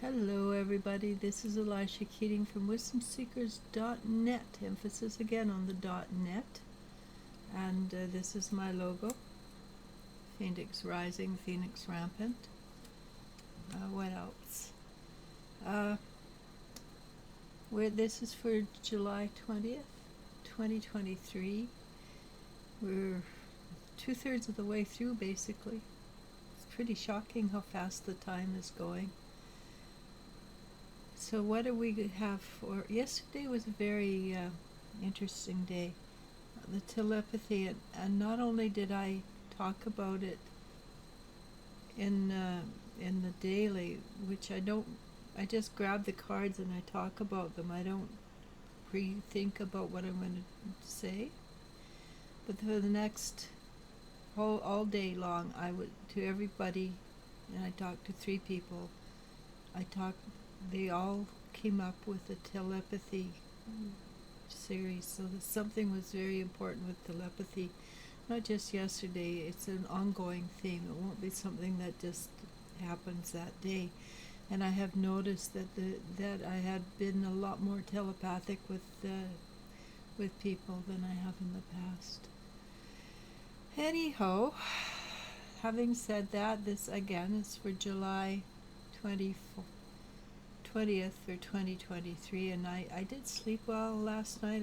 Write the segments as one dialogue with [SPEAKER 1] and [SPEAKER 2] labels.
[SPEAKER 1] Hello everybody, this is Elisha Keating from WisdomSeekers.net, emphasis again on the .net, and this is my logo, Phoenix Rising, Phoenix Rampant. What else? This is for July 20th, 2023. We're 2/3 of the way through basically. It's pretty shocking how fast the time is going. So what do we have for... Yesterday was a very interesting day. The telepathy, and not only did I talk about it in the daily, which I just grab the cards and I talk about them. I don't pre-think about what I'm going to say. But for the next all day long, I would, to everybody, and I talked to 3 people. They all came up with a telepathy series, so something was very important with telepathy. Not just yesterday, it's an ongoing theme. It won't be something that just happens that day. And I have noticed that I had been a lot more telepathic with people than I have in the past. Anyhow, having said that, this again is for July 20th for 2023, and I did sleep well last night.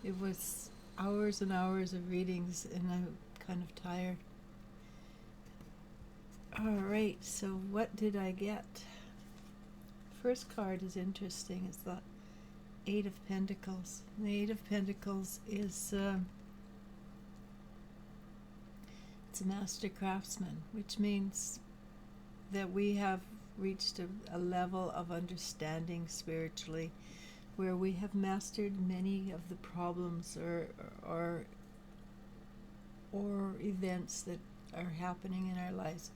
[SPEAKER 1] It was hours and hours of readings and I'm kind of tired. Alright, so what did I get? First card is interesting. It's the 8 of Pentacles. The 8 of Pentacles is it's a master craftsman, which means that we have reached a level of understanding spiritually where we have mastered many of the problems or events that are happening in our lives.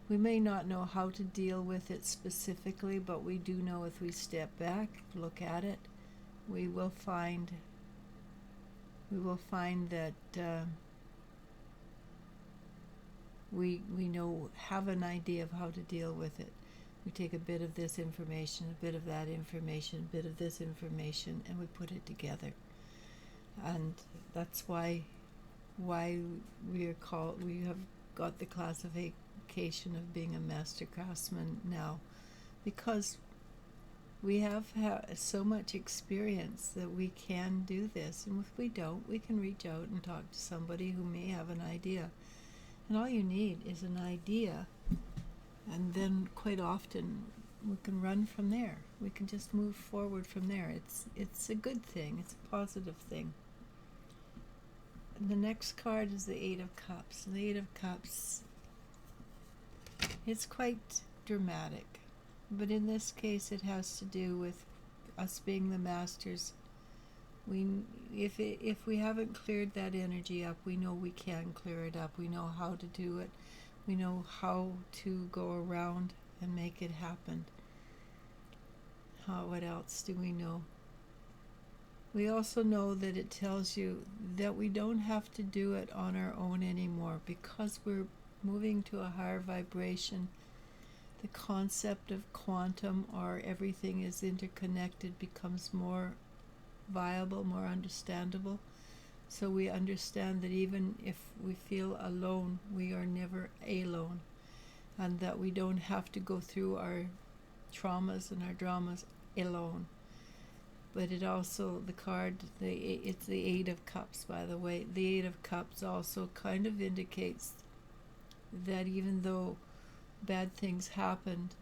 [SPEAKER 1] We may not know how to deal with it specifically, but we do know if we step back, look at it, we will find that we have an idea of how to deal with it. We take a bit of this information, a bit of that information, a bit of this information, and we put it together. And that's why we have got the classification of being a master craftsman now, because we have so much experience that we can do this. And if we don't, we can reach out and talk to somebody who may have an idea. And all you need is an idea, and then quite often we can run from there. We can just move forward from there. It's a good thing. It's a positive thing. And the next card is the 8 of Cups. The 8 of Cups, it's quite dramatic, but in this case it has to do with us being the masters. If we haven't cleared that energy up, we know we can clear it up. We know how to do it. We know how to go around and make it happen. What else do we know? We also know that it tells you that we don't have to do it on our own anymore, because we're moving to a higher vibration. The concept of quantum, or everything is interconnected, becomes more viable, more understandable. So we understand that even if we feel alone, we are never alone, and that we don't have to go through our traumas and our dramas alone. But it also, the card, it's the 8 of Cups, by the way. The 8 of Cups also kind of indicates that even though bad things happened,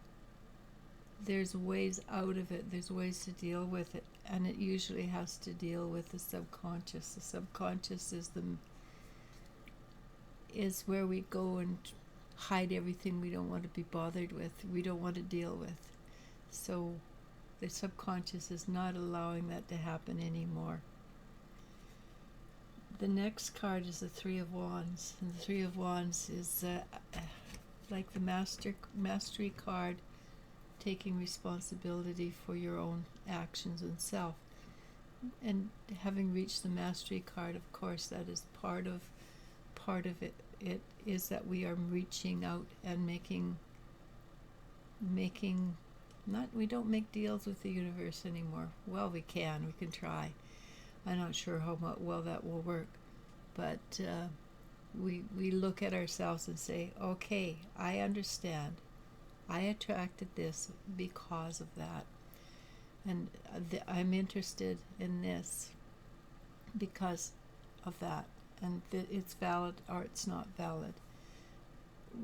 [SPEAKER 1] there's ways out of it, there's ways to deal with it, and it usually has to deal with the subconscious. The subconscious is where we go and hide everything we don't want to be bothered with, we don't want to deal with. So the subconscious is not allowing that to happen anymore. The next card is the 3 of Wands, and the 3 of Wands is like the mastery card, taking responsibility for your own actions and self. And having reached the mastery card, of course, that is part of it. It is that we are reaching out and making making, not, we don't make deals with the universe anymore. Well, we can try. I'm not sure how well that will work, but we look at ourselves and say, okay, I understand. I attracted this because of that, and I'm interested in this because of that, and it's valid or it's not valid.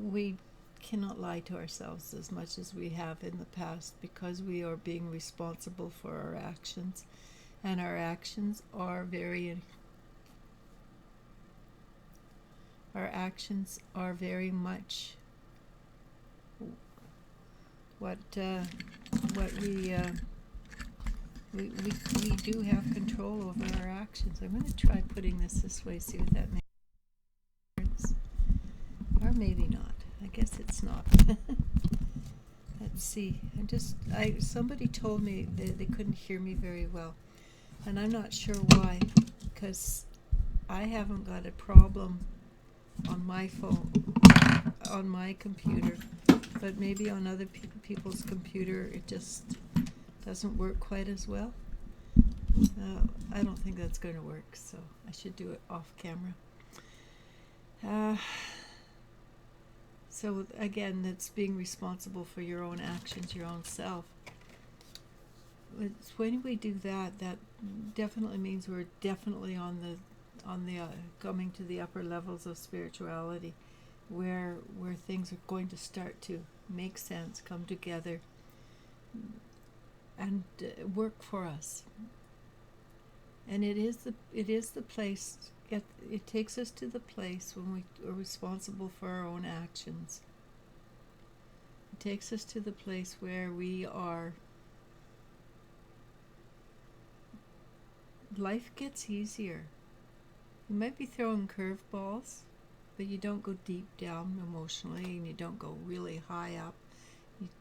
[SPEAKER 1] We cannot lie to ourselves as much as we have in the past, because we are being responsible for our actions, and our actions are very much what we do have control over our actions. I'm going to try putting this way, see what that makes, or maybe not. I guess it's not. Let's see. Somebody told me they couldn't hear me very well, and I'm not sure why, because I haven't got a problem on my phone, on my computer, but maybe on other people's computer it just doesn't work quite as well. I don't think that's going to work, so I should do it off camera. So again, that's being responsible for your own actions, your own self. When we do that, that definitely means we're definitely on the coming to the upper levels of spirituality, where things are going to start to make sense, come together, and work for us. And it is the place. It takes us to the place when we are responsible for our own actions. It takes us to the place where we are. Life gets easier. You might be throwing curveballs, but you don't go deep down emotionally, and you don't go really high up.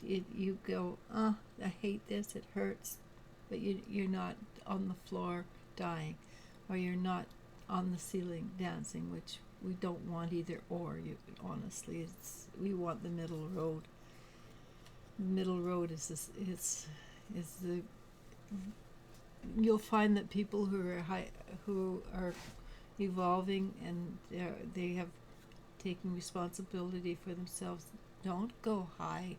[SPEAKER 1] You go, I hate this, it hurts, but you're not on the floor dying, or you're not on the ceiling dancing, which we don't want either or. Honestly, we want the middle road. The middle road is the. You'll find that people who are evolving, and they have taken responsibility for themselves, don't go high,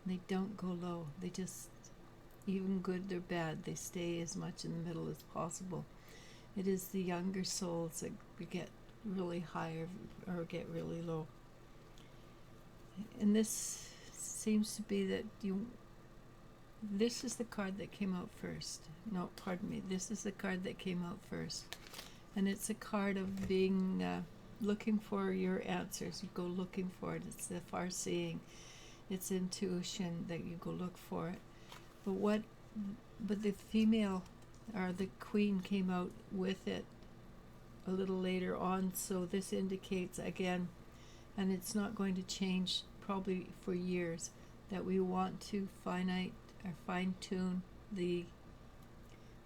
[SPEAKER 1] they don't go low. They just, even good or bad, they stay as much in the middle as possible. It is the younger souls that get really high or get really low. And this seems to be that this is the card that came out first. No, pardon me. This is the card that came out first. And it's a card of being, looking for your answers. You go looking for it. It's the far seeing. It's intuition that you go look for it. But the female, or the queen, came out with it a little later on. So this indicates, again, and it's not going to change probably for years, that we want to fine-tune the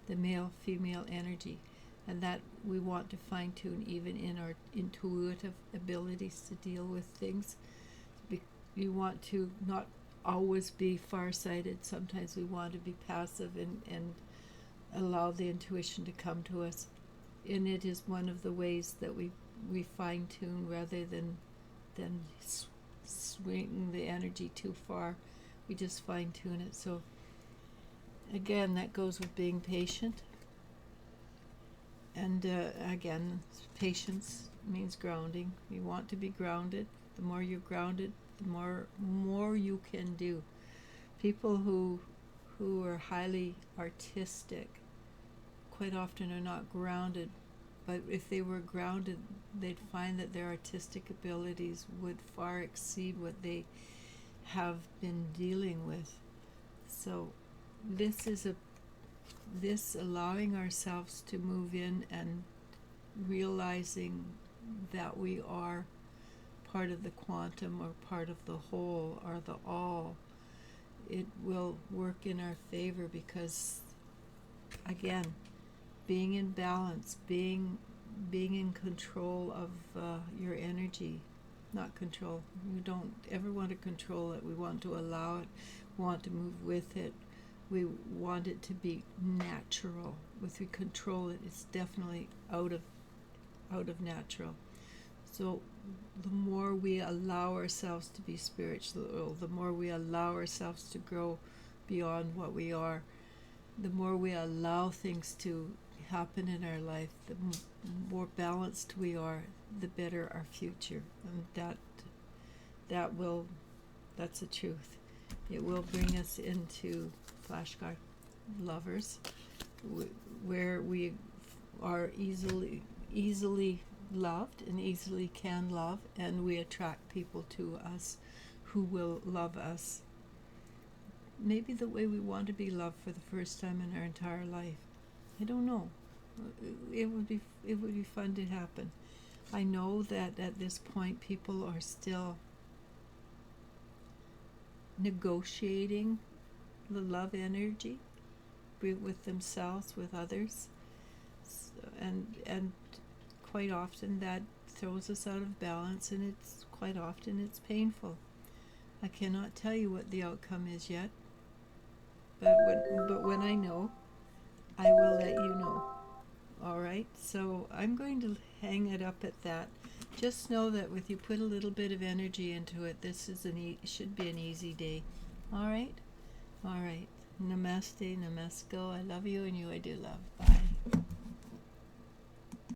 [SPEAKER 1] male-female energy, and that we want to fine-tune even in our intuitive abilities to deal with things. We want to not always be far-sighted. Sometimes we want to be passive and allow the intuition to come to us. And it is one of the ways that we fine-tune, rather than swinging the energy too far. We just fine-tune it. So again, that goes with being patient. And again, patience means grounding. You want to be grounded. The more you're grounded, the more you can do. People who are highly artistic quite often are not grounded, but if they were grounded, they'd find that their artistic abilities would far exceed what they have been dealing with. So this allowing ourselves to move in and realizing that we are part of the quantum, or part of the whole, or the all, it will work in our favor, because again, being in balance, being in control of your energy, not control. We don't ever want to control it. We want to allow it, we want to move with it. We want it to be natural. If we control it, it's definitely out of natural. So the more we allow ourselves to be spiritual, the more we allow ourselves to grow beyond what we are, the more we allow things to happen in our life, the more balanced we are, the better our future. And that's the truth. It will bring us into flashcard lovers, where we are easily loved and easily can love, and we attract people to us who will love us maybe the way we want to be loved for the first time in our entire life. I don't know. It would be fun to happen. I know that at this point people are still negotiating the love energy with themselves, with others, and quite often that throws us out of balance, and it's quite often it's painful. I cannot tell you what the outcome is yet, but when I know, I will let you know. All right, so I'm going to hang it up at that. Just know that if you put a little bit of energy into it, this is should be an easy day. All right. Namaste, namasko. I love you, and you I do love. Bye.